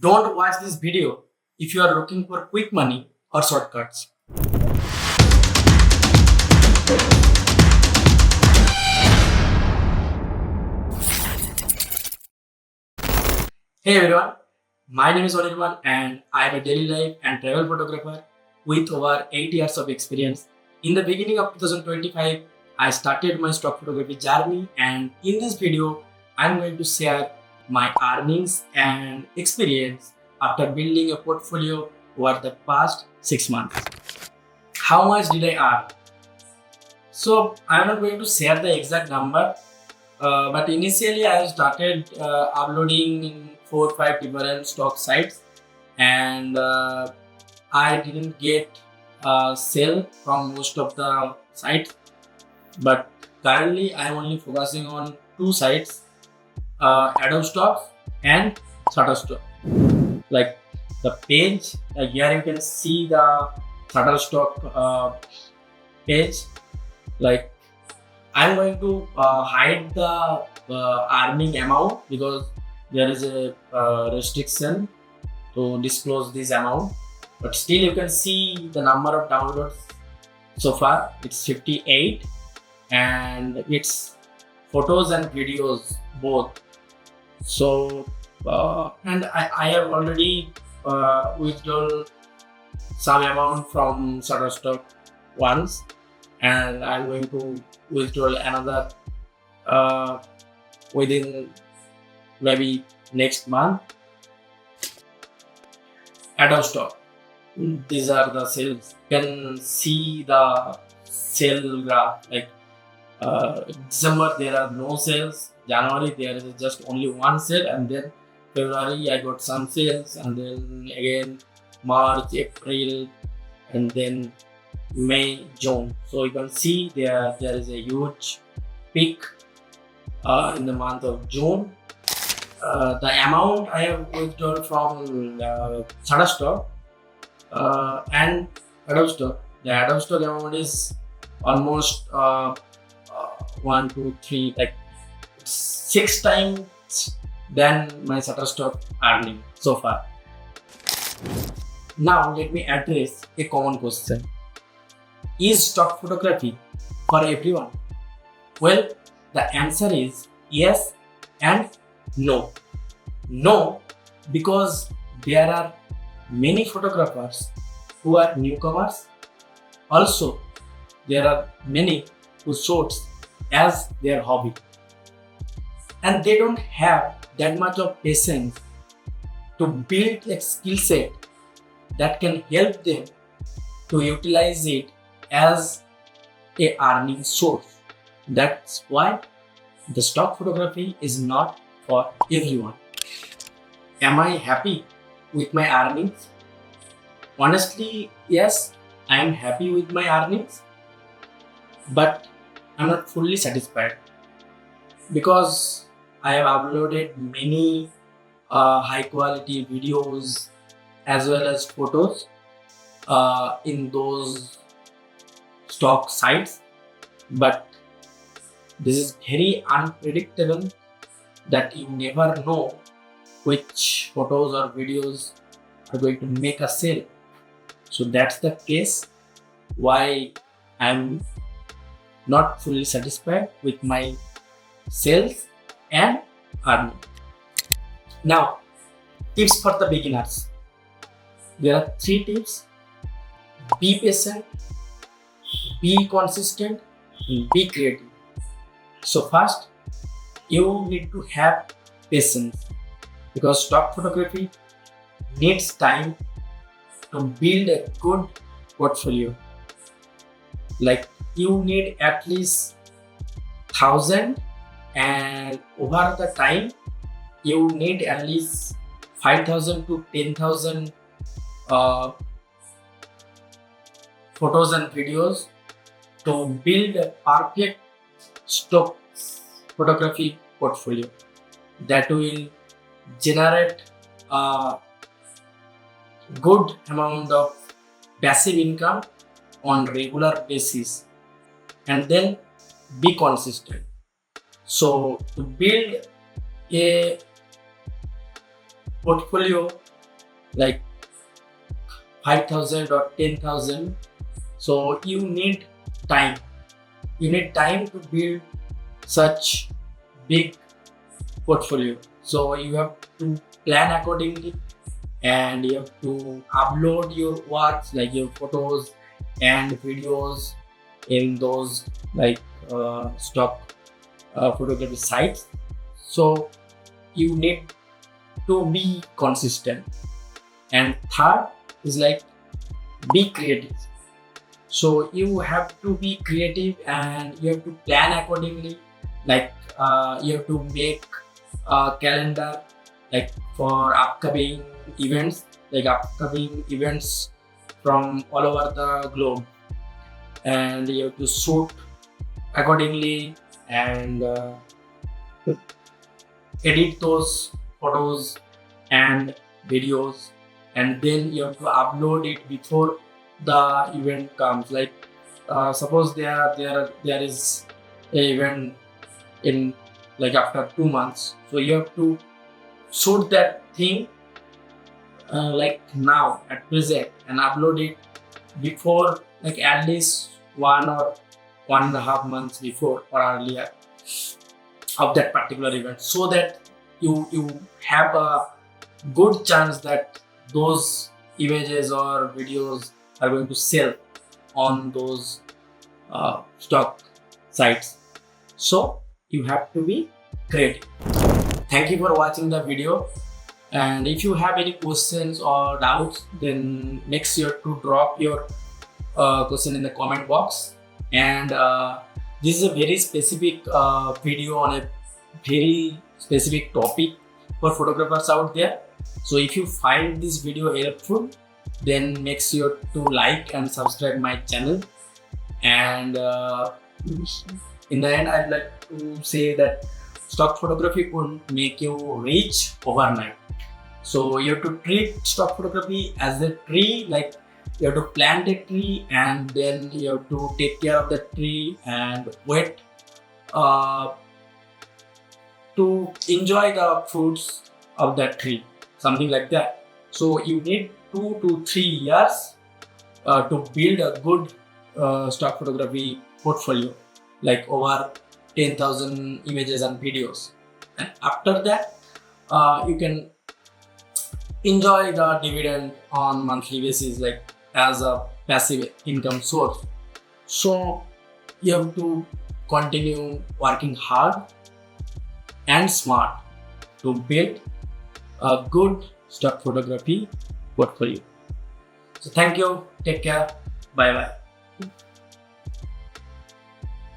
Don't watch this video if you are looking for quick money or shortcuts. Hey everyone, my name is Anirban and I am a daily life and travel photographer with over 8 years of experience. In the beginning of 2025, I started my stock photography journey, and in this video, I am going to share my earnings and experience after building a portfolio over the past 6 months. How much did I earn? So I am not going to share the exact number, but initially I started uploading in 4 or 5 different stock sites, and I didn't get sale from most of the sites. But currently I am only focusing on 2 sites, Adobe Stock and Shutterstock. Like the page, here you can see the Shutterstock page. Like I'm going to hide the earning amount because there is a restriction to disclose this amount, but still you can see the number of downloads so far. It's 58, and it's photos and videos both. So and I have already withdrawn some amount from Shutterstock once, and I'm going to withdraw another within maybe next month. Adobe Stock. These are the sales. You can see the sale graph. Like December there are no sales. January there is just only one sale, and then February I got some sales, and then again March, April, and then May, June. So you can see there is a huge peak in the month of June. The amount I have withdrawn from Shutterstock and Adobe Stock. The Adobe Stock amount is almost 1, 2, 3, like 6 times than my Shutterstock earning so far. Now let me address a common question. Is stock photography for everyone? Well, the answer is yes and no. No, because there are many photographers who are newcomers. Also, there are many who shoots as their hobby, and they don't have that much of patience to build a skill set that can help them to utilize it as a earning source. That's why the stock photography is not for everyone. Am I happy with my earnings? Honestly, yes, I am happy with my earnings, but I'm not fully satisfied because I have uploaded many high quality videos as well as photos in those stock sites, but this is very unpredictable that you never know which photos or videos are going to make a sale. So that's the case why I'm not fully satisfied with my sales and earning. Now, tips for the beginners. There are 3 tips. Be patient, be consistent, and be creative. So first, you need to have patience because stock photography needs time to build a good portfolio. Like you need at least 1,000, and over the time you need at least 5,000 to 10,000 photos and videos to build a perfect stock photography portfolio that will generate a good amount of passive income on regular basis, and then be consistent. So to build a portfolio like 5,000 or 10,000. So you need time. You need time to build such big portfolio. So you have to plan accordingly, and you have to upload your works like your photos and videos in those like stock photography sites. So you need to be consistent. And third is like be creative. So you have to be creative and you have to plan accordingly. Like you have to make a calendar like for upcoming events, from all over the globe, and you have to shoot accordingly and edit those photos and videos, and then you have to upload it before the event comes. Like suppose there is a event in like after 2 months, so you have to shoot that thing like now at present and upload it before like at least 1 or 1.5 months before or earlier of that particular event, so that you have a good chance that those images or videos are going to sell on those stock sites. So you have to be creative. Thank you for watching the video, and if you have any questions or doubts, then make sure to drop your question in the comment box. And this is a very specific video on a very specific topic for photographers out there. So if you find this video helpful, then make sure to like and subscribe my channel. And in the end, I'd like to say that stock photography won't make you rich overnight. So you have to treat stock photography as a tree. Like you have to plant a tree, and then you have to take care of the tree and wait to enjoy the fruits of that tree, something like that. So you need 2 to 3 years to build a good stock photography portfolio, like over 10,000 images and videos. And after that, you can enjoy the dividend on monthly basis, like as a passive income source. So you have to continue working hard and smart to build a good stock photography portfolio. So thank you, take care, bye bye.